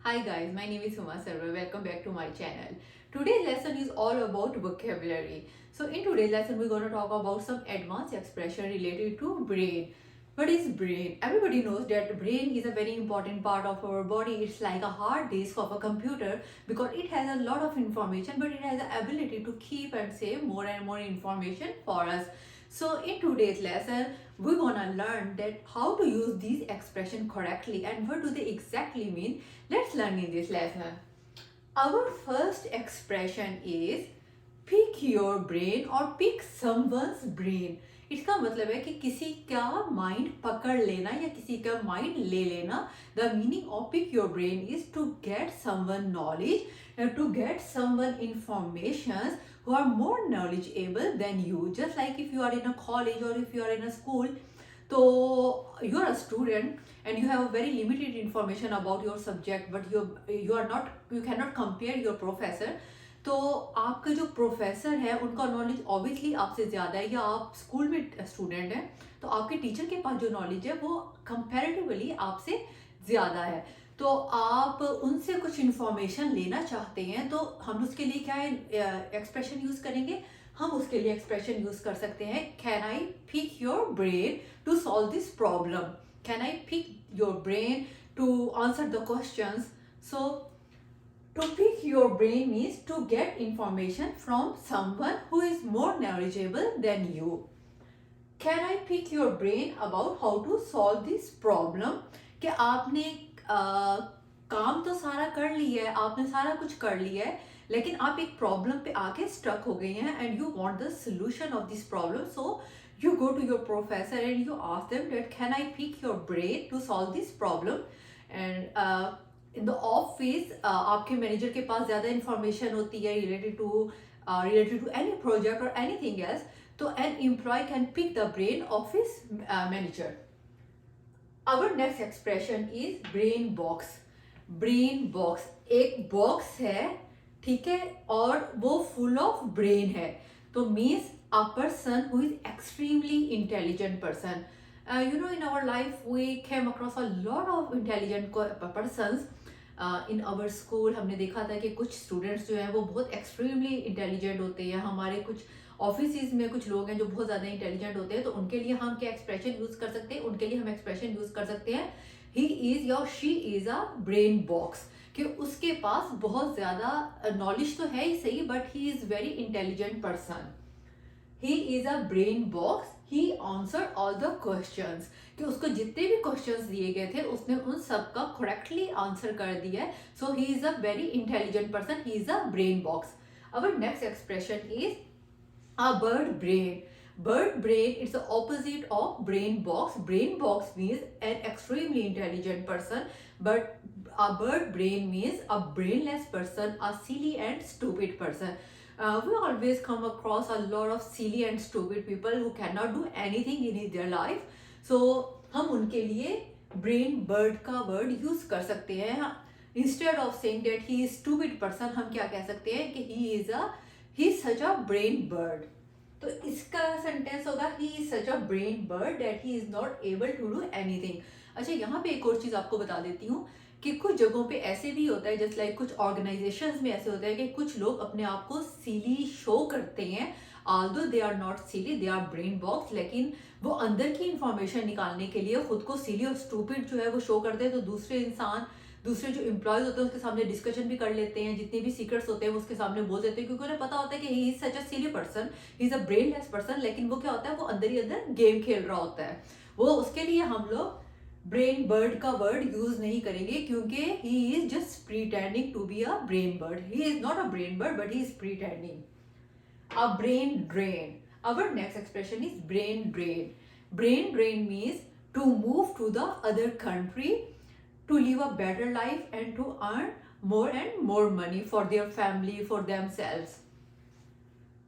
Hi guys, my name is Huma Sarwar. Welcome back to my channel. Today's lesson is all about vocabulary. So in today's lesson, we're going to talk about some advanced expression related to brain. What is brain? Everybody knows that brain is a very important part of our body. It's like a hard disk of a computer because it has a lot of information, but it has the ability to keep and save more and more information for us. So in today's lesson, we're gonna learn that how to use these expressions correctly and what do they exactly mean. Let's learn in this lesson. Our first expression is pick your brain or pick someone's brain. इसका मतलब है कि किसी का mind पकड़ लेना या किसी का माइंड ले लेना. The meaning of pick your brain is to get someone knowledge, to get someone information who are more knowledgeable than you. Just like if you are in a college or if you are in a school, so you are a student and you have a very limited information about your subject, but you cannot compare your professor. तो आपका जो professor है उनका knowledge obviously आपसे ज़्यादा है, या आप स्कूल में स्टूडेंट हैं तो आपके टीचर के पास जो नॉलेज है वो कंपैरेटिवली आपसे ज़्यादा है. तो आप उनसे कुछ इन्फॉर्मेशन लेना चाहते हैं तो हम उसके लिए क्या एक्सप्रेशन यूज़ करेंगे. हम उसके लिए एक्सप्रेशन यूज़ कर सकते हैं can I pick your brain to solve this problem. Can I pick your brain to answer the questions. So to pick your brain means to get information from someone who is more knowledgeable than you. Can I pick your brain about how to solve this problem? कि आपने काम तो सारा कर लिया है, आपने सारा कुछ कर लिया है, लेकिन आप एक प्रॉब्लम पे आके स्टक हो गए हैं and you want the solution of this problem. So you go to your professor and you ask them that can I pick your brain to solve this problem. And in the office आपके manager के पास ज़्यादा information होती है related to any project और anything else. तो an employ can pick the brain of his manager. Our next expression is brain box. Brain box एक box है, ठीक है, और वो फुल ऑफ ब्रेन है. तो means a person who is extremely intelligent person. In our life we came across a lot of intelligent persons. In our school हमने देखा था कि कुछ स्टूडेंट्स जो हैं वो बहुत एक्सट्रीमली इंटेलिजेंट होते हैं. हमारे कुछ ऑफिस में कुछ लोग हैं जो बहुत ज़्यादा इंटेलिजेंट होते हैं. तो उनके लिए हम क्या एक्सप्रेशन यूज़ कर सकते हैं. उनके लिए हम एक्सप्रेशन यूज़ कर सकते हैं ही इज़ या she is a brain box. कि उसके पास बहुत ज़्यादा नॉलेज तो है ही सही, but he is very intelligent person. He is a brain box. He answer all the questions. कि उसको जितने भी क्वेश्चंस दिए गए थे उसने उन सब का करेक्टली आंसर कर दिया है. So he is a very intelligent person. He is a brain box. Our next expression is a bird brain. Bird brain, it's the opposite of brain box. Brain box means an extremely intelligent person, but a bird brain means a brainless person, a silly and stupid person. We always come across a lot of silly and stupid people who cannot do anything in their life. So हम उनके लिए brain bird का word use कर सकते हैं. Instead of saying that he is stupid person, हम क्या कह सकते हैं कि he is such a brain bird. तो इसका सेंटेंस होगा he is such a brain bird that he is not able to do anything. अच्छा, यहाँ पे एक और चीज आपको बता देती हूँ कि कुछ जगहों पे ऐसे भी होता है, जस्ट लाइक कुछ ऑर्गेनाइजेशंस में ऐसे होता है कि कुछ लोग अपने आप को सीली शो करते हैं. Although they are not silly, they are brain box, लेकिन वो अंदर की इंफॉर्मेशन निकालने के लिए खुद को सीली और स्टूपिड जो है वो शो करते हैं. तो दूसरे जो एम्प्लॉयज होते हैं उसके सामने डिस्कशन भी कर लेते हैं, जितने भी सीक्रेट्स होते हैं वो उसके सामने बोल देते हैं, क्योंकि उन्हें पता होता है कि ही is such a silly person, he is a brainless person. लेकिन वो क्या होता है, वो अंदर ही अंदर गेम खेल रहा होता है. वो उसके लिए हम लोग ब्रेन बर्ड का वर्ड यूज नहीं करेंगे, क्योंकि he is just pretending to be a brain bird. He is not a brain bird, but he is pretending. A brain drain. Our next expression is brain drain. Brain drain means to move to the other country to live a better life and to earn more and more money for their family, for themselves.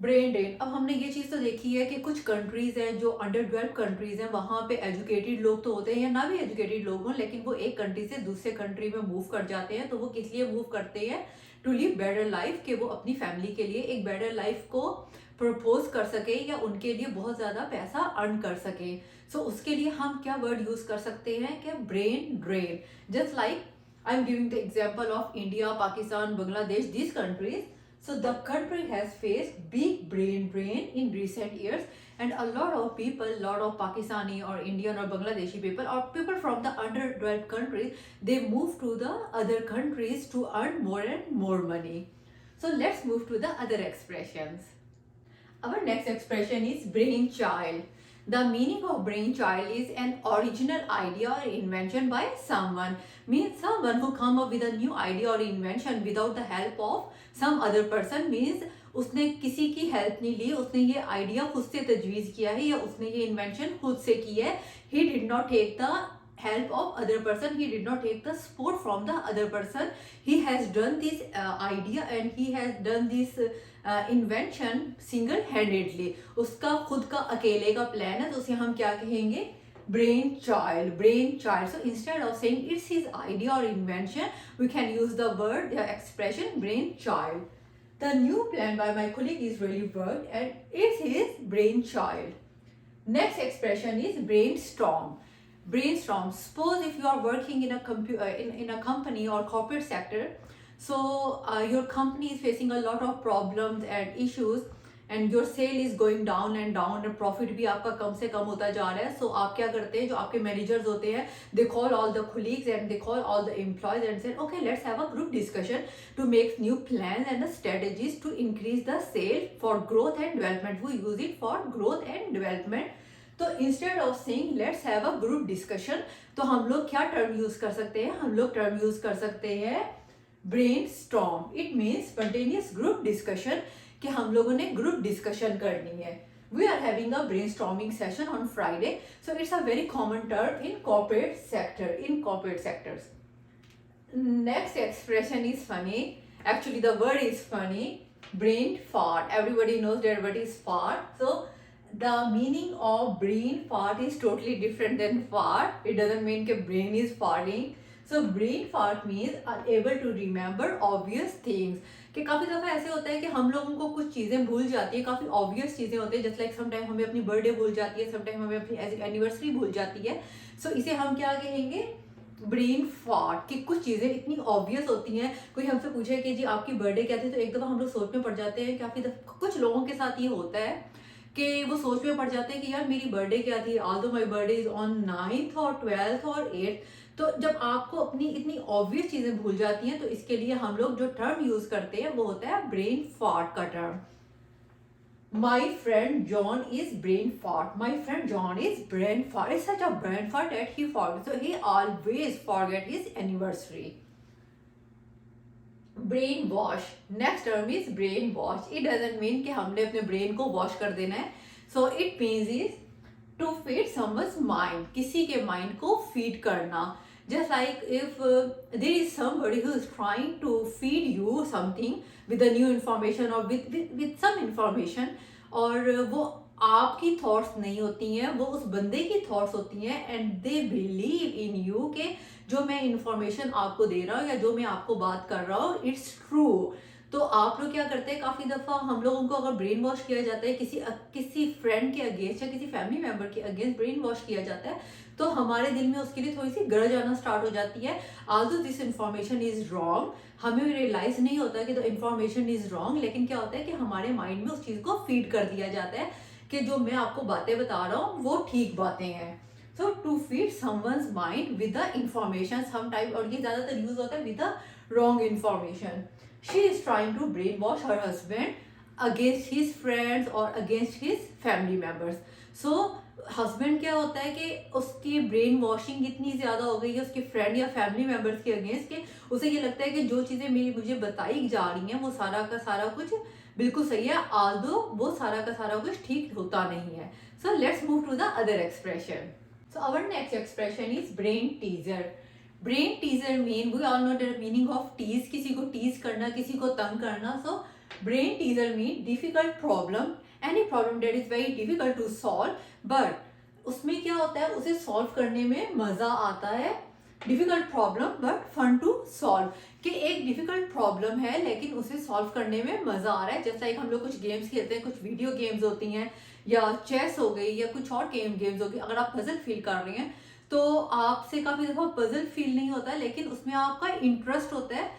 Brain drain. अब हमने ये चीज़ तो देखी है कि कुछ countries हैं जो अंडर डेवलप्ड कंट्रीज हैं, वहाँ पे एजुकेटेड लोग तो होते हैं या ना भी एजुकेटेड लोग हों, लेकिन वो एक कंट्री से दूसरे कंट्री में मूव कर जाते हैं. तो वो किस लिए मूव करते हैं, टू लिव बेटर लाइफ, कि वो अपनी फैमिली के लिए एक बेटर लाइफ को प्रपोज कर सके या उनके लिए बहुत ज़्यादा पैसा अर्न कर सके. सो उसके लिए हम क्या वर्ड यूज़ कर सकते हैं कि brain drain. Just like I'm giving the example of India, Pakistan, Bangladesh, these countries. So the country has faced big brain drain in recent years, and a lot of people, lot of Pakistani or Indian or Bangladeshi people or people from the underdeveloped countries, they move to the other countries to earn more and more money. So let's move to the other expressions. Our next expression is brainchild. The meaning of brainchild is an original idea or invention by someone. Means someone who come up with a new idea or invention without the help of some other person. Means उसने किसी की help नहीं ली, उसने ये idea खुद से तजवीज़ किया है या उसने ये इन्वेंशन खुद से की है. He did not take the help of other person, he did not take the support from the other person. He has done this idea and he has done this invention single handedly. उसका खुद का अकेले का plan है, तो उसे हम क्या कहेंगे? Brain child. Brain child. So instead of saying it's his idea और invention, we can use the word expression brain child. The new plan by my colleague is really worked and it's his brain child. Next expression is brainstorm. Brainstorm. Suppose if you are working in a in a company or corporate sector, so your company is facing a lot of problems and issues and your sale is going down and down and profit भी आपका कम से कम होता जा रहा है. So आप क्या करते हैं, जो आपके managers होते हैं, they call all the colleagues and they call all the employees and say, okay, let's have a group discussion to make new plans and the strategies to increase the sale for growth and development. We use it for growth and development. तो instead of saying let's have a group discussion, तो हम लोग क्या term use कर सकते हैं? हम लोग टर्म यूज कर सकते हैं brainstorm. It means spontaneous group discussion, कि हम लोगों ने ग्रुप डिस्कशन करनी है. We are having a brainstorming session on Friday, so it's a very common term in corporate sector, in corporate sectors. Next expression is funny. Actually, the word is funny. Brain fart. Everybody knows that what is fart. So the meaning of brain fart is totally different than fart. It doesn't mean that brain is farting. So brain fart means unable to remember obvious things. कि काफ़ी दफ़ा ऐसे होता है कि हम लोगों को कुछ चीज़ें भूल जाती है, काफ़ी ऑब्वियस चीज़ें होती है. जस्ट लाइक समटाइम हमें अपनी बर्थडे भूल जाती है, समटाइम हमें अपनी एनिवर्सरी भूल जाती है. सो इसे हम क्या कहेंगे? Brain fought. कि कुछ चीज़ें इतनी ऑब्वियस होती हैं, कोई हमसे पूछे कि जी आपकी बर्थडे क्या थी, तो एक दफ़ा हम लोग सोच में पड़ जाते हैं. काफ़ी दफ़ा कुछ लोगों के साथ ये होता है कि वो सोच में पड़ जाते हैं कि यार मेरी बर्थडे क्या थी, although my birthday is on 9th और 12th और 8th. तो जब आपको अपनी इतनी ऑब्वियस चीज़ें भूल जाती हैं, तो इसके लिए हम लोग जो टर्म यूज़ करते हैं वो होता है ब्रेन फॉट का term. My friend John is brain fart. My friend John is brain fart. It's such a brain fart that he forgets. So he always forget his anniversary. Brain wash. Next term is brain wash. It doesn't mean कि हमने अपने brain को wash कर देना है. So it means is to feed someone's mind. किसी के mind को फीड करना. Just like if there is somebody who is trying to feed you something with a new information और विद सम इन्फॉर्मेशन, और वो आपकी थॉट्स नहीं होती हैं, वो उस बंदे की थॉट्स होती हैं, and they believe in you के जो मैं इन्फॉर्मेशन आपको दे रहा हूँ या जो मैं आपको बात कर रहा हूँ इट्स ट्रू. तो आप लोग क्या करते हैं, काफ़ी दफ़ा हम लोगों को अगर ब्रेन वॉश किया जाता है, किसी फ्रेंड के अगेंस्ट या किसी फैमिली मेम्बर के अगेंस्ट ब्रेन वॉश किया जाता है, तो हमारे दिल में उसके लिए थोड़ी सी गरज आना स्टार्ट हो जाती है. Although this information is wrong, हमें रियलाइज नहीं होता कि द इन्फॉर्मेशन इज़ रॉन्ग, लेकिन क्या होता है कि हमारे माइंड में उस चीज़ को फीड कर दिया जाता है कि जो मैं आपको बातें बता रहा हूँ वो ठीक बातें हैं. So to feed someone's mind with the information some type, और ये ज़्यादातर यूज होता है with the wrong information. She is trying to brainwash her husband against his friends और against his family members. So husband क्या होता है कि उसकी ब्रेन वॉशिंग इतनी ज़्यादा हो गई है उसके फ्रेंड या फैमिली मेम्बर्स के अगेंस्ट के उसे ये लगता है कि जो चीज़ें मुझे बताई जा रही हैं वो सारा का सारा कुछ बिल्कुल सही है, ऑल्दो वो सारा का सारा कुछ ठीक होता नहीं है. So let's move to the other expression. So our next expression is brain teaser. Brain teaser mean we all know the meaning of tease, किसी को टीज करना, किसी को तंग करना. So brain teaser mean difficult problem, any problem that is very difficult to solve, but उसमें क्या होता है उसे सॉल्व करने में मज़ा आता है. Difficult problem but fun to solve, कि एक डिफिकल्ट प्रॉब्लम है लेकिन उसे सॉल्व करने में मज़ा आ रहा है. जैसे लाइक हम लोग कुछ गेम्स खेलते हैं, कुछ वीडियो गेम्स होती हैं या चेस हो गई या कुछ और गेम्स हो गई. अगर आप पजल फील कर रहे हैं तो आपसे काफ़ी दफ़ा पजल फील नहीं होता है, लेकिन उसमें आपका इंटरेस्ट होता है.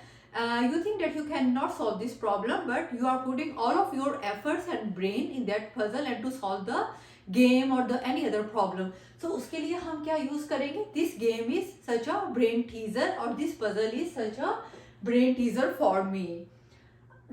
You think that you cannot solve this problem, but you are putting all of your efforts and brain in that puzzle and to solve the game or the any other problem. So उसके लिए हम क्या use करेंगे? This game is such a brain teaser और this puzzle is such a brain teaser for me.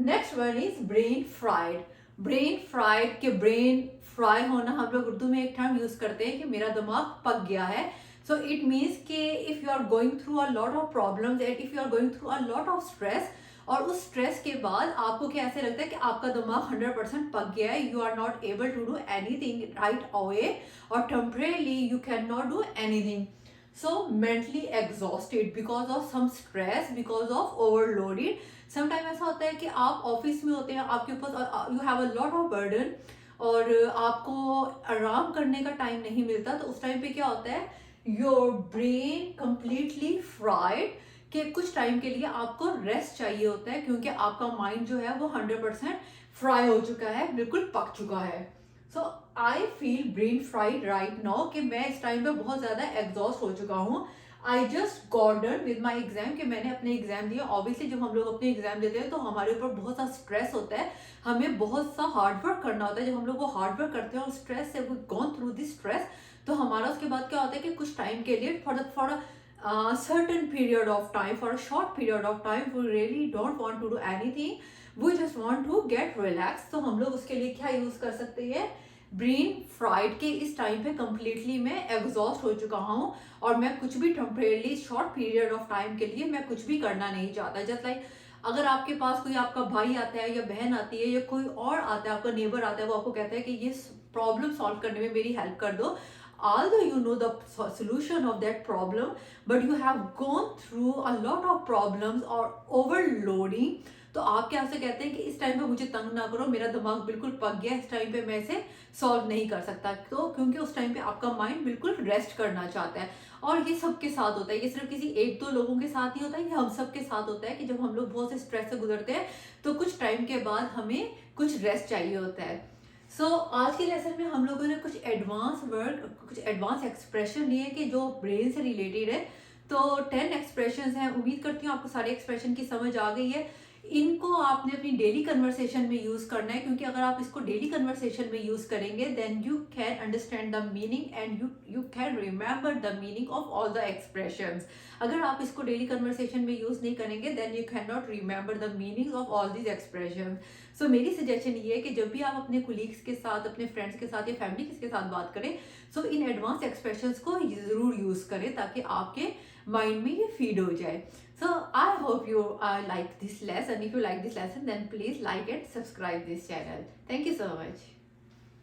Next one is brain fried. Brain fried के brain fry होना हम लोग उर्दू में एक टर्म यूज करते हैं कि मेरा दिमाग पक गया है. सो इट मीन्स कि if you are going through a lot of problems and if you are going through a lot of stress, और उस स्ट्रेस के बाद आपको क्या ऐसे लगता है कि आपका दिमाग 100% पक गया है, you are not able to do anything right away और temporarily you can not do anything. So mentally exhausted because of some stress, because of overloaded. Sometime ऐसा होता है कि आप ऑफिस में होते हैं, आपके ऊपर you have a lot of burden और आपको आराम करने का टाइम नहीं मिलता. तो उस टाइम पे क्या होता है, योर ब्रेन कंप्लीटली फ्राइड, कि कुछ टाइम के लिए आपको रेस्ट चाहिए होता है क्योंकि आपका माइंड जो है वो 100% फ्राई हो चुका है, बिल्कुल पक चुका है. So I feel brain fried right now कि मैं इस टाइम पे बहुत ज़्यादा एग्जॉस्ट हो चुका हूँ. I just got done with my exam, कि मैंने अपने एग्जाम दिए. ऑब्वियसली जब हम लोग अपने एग्जाम देते हैं तो हमारे ऊपर बहुत सा स्ट्रेस होता है, हमें बहुत सा हार्डवर्क करना होता है. जब हम लोग वो हार्डवर्क करते हैं और स्ट्रेस से we gone through this stress, तो हमारा उसके बाद क्या होता है कि कुछ टाइम के लिए for certain period of time, for a short period of time, we really don't want to do anything, we just want to get relaxed. तो हम लोग उसके लिए क्या यूज कर सकते हैं, ब्रेन फ्राइड के इस टाइम पे कंप्लीटली मैं एग्जॉस्ट हो चुका हूँ और मैं कुछ भी temporarily short period of time के लिए मैं कुछ भी करना नहीं चाहता. जस्ट लाइक अगर आपके पास कोई आपका भाई आता है या बहन आती है या कोई और आता है, आपका नेबर आता है, वो आपको कहता है कि ये प्रॉब्लम सॉल्व करने में मेरी हेल्प कर दो, although you know the solution of that problem, but you have gone through a lot of problems or overloading, तो आप क्या से कहते हैं कि इस टाइम पे मुझे तंग ना करो, मेरा दिमाग बिल्कुल पक गया, इस टाइम पे मैं इसे सॉल्व नहीं कर सकता. तो क्योंकि उस टाइम पे आपका माइंड बिल्कुल रेस्ट करना चाहता है. और ये सबके साथ होता है, ये सिर्फ किसी एक दो लोगों के साथ नहीं होता है, ये हम सबके साथ होता है कि जब हम लोग बहुत से स्ट्रेस से गुजरते हैं तो कुछ टाइम के बाद हमें कुछ रेस्ट चाहिए होता है. आज के लेसन में हम लोगों ने कुछ एडवांस वर्ड, कुछ एडवांस एक्सप्रेशन लिए कि जो ब्रेन से रिलेटेड है. तो 10 एक्सप्रेशन हैं. उम्मीद करती हूँ आपको सारे एक्सप्रेशन की समझ आ गई है. इनको आपने अपनी डेली कन्वर्सेशन में यूज करना है, क्योंकि अगर आप इसको डेली कन्वर्सेशन में यूज करेंगे then you can understand the meaning and you can remember the meaning of all the expressions. अगर आप इसको डेली कन्वर्सेशन में यूज नहीं करेंगे then you can not remember the meaning of all these expression. So मेरी suggestion ये है कि जब भी आप अपने कोलीग्स के साथ, अपने फ्रेंड्स के साथ या फैमिली के साथ बात करें, सो इन एडवांस एक्सप्रेशंस को जरूर यूज करें ताकि आपके माइंड में ये फीड हो जाए. So I hope you like this lesson. If you like this lesson, then please like and subscribe this channel. Thank you so much.